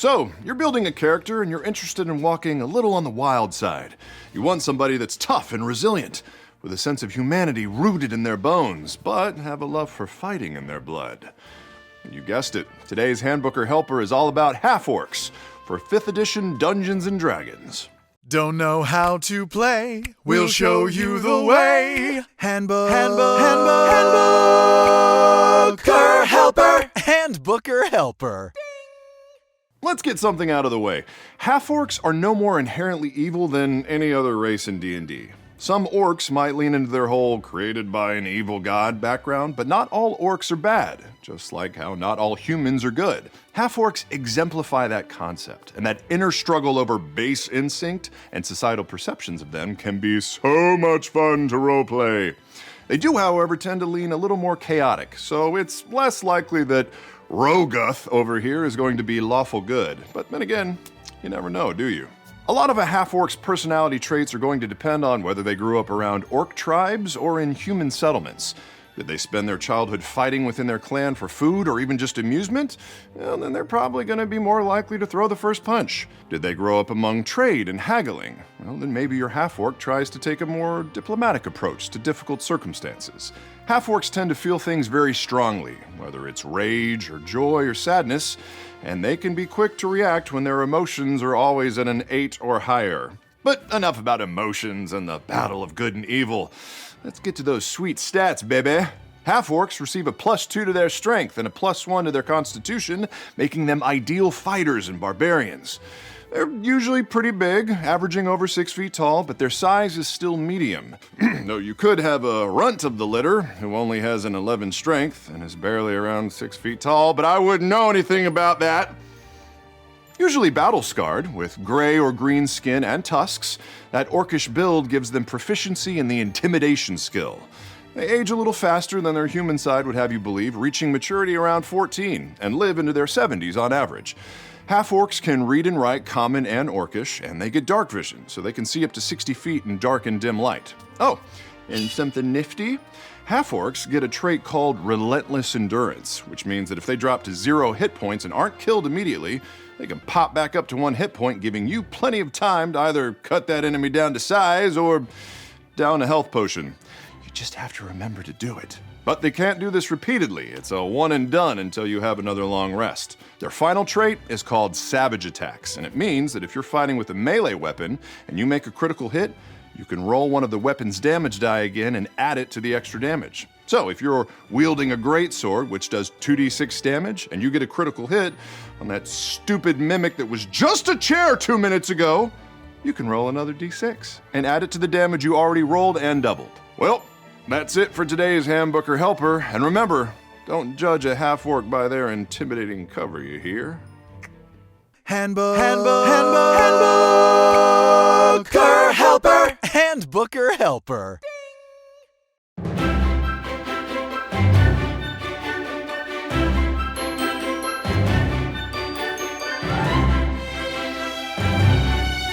So, you're building a character and you're interested in walking a little on the wild side. You want somebody that's tough and resilient, with a sense of humanity rooted in their bones, but have a love for fighting in their blood. You guessed it, today's Handbooker Helper is all about half-orcs for 5th edition Dungeons & Dragons. Don't know how to play? We'll show you the way. Handbooker Helper. Handbooker Helper. Let's get something out of the way. Half-orcs are no more inherently evil than any other race in D&D. Some orcs might lean into their whole created by an evil god background, but not all orcs are bad, just like how not all humans are good. Half-orcs exemplify that concept, and that inner struggle over base instinct and societal perceptions of them can be so much fun to roleplay. They do, however, tend to lean a little more chaotic, so it's less likely that Roguth over here is going to be lawful good. But then again, you never know, do you? A lot of a half-orc's personality traits are going to depend on whether they grew up around orc tribes or in human settlements. Did they spend their childhood fighting within their clan for food or even just amusement? Well, then they're probably going to be more likely to throw the first punch. Did they grow up among trade and haggling? Well, then maybe your half-orc tries to take a more diplomatic approach to difficult circumstances. Half-orcs tend to feel things very strongly, whether it's rage or joy or sadness, and they can be quick to react when their emotions are always at an 8 or higher. But enough about emotions and the battle of good and evil. Let's get to those sweet stats, baby. Half-orcs receive a +2 to their strength and a +1 to their constitution, making them ideal fighters and barbarians. They're usually pretty big, averaging over 6 feet tall, but their size is still medium. Though you could have a runt of the litter, who only has an 11 strength and is barely around 6 feet tall, but I wouldn't know anything about that. Usually battle-scarred, with gray or green skin and tusks, that orcish build gives them proficiency in the intimidation skill. They age a little faster than their human side would have you believe, reaching maturity around 14, and live into their 70s on average. Half-orcs can read and write Common and Orcish, and they get dark vision, so they can see up to 60 feet in dark and dim light. Oh, and something nifty? Half-orcs get a trait called Relentless Endurance, which means that if they drop to 0 hit points and aren't killed immediately, they can pop back up to 1 hit point, giving you plenty of time to either cut that enemy down to size or down a health potion. You just have to remember to do it. But they can't do this repeatedly. It's a one and done until you have another long rest. Their final trait is called Savage Attacks, and it means that if you're fighting with a melee weapon and you make a critical hit, you can roll one of the weapon's damage die again and add it to the extra damage. So if you're wielding a greatsword, which does 2d6 damage, and you get a critical hit on that stupid mimic that was just a chair 2 minutes ago, you can roll another d6 and add it to the damage you already rolled and doubled. Well, that's it for today's Handbooker Helper, and remember, don't judge a half-orc by their intimidating cover, you hear? Handbooker Helper. Handbooker Helper.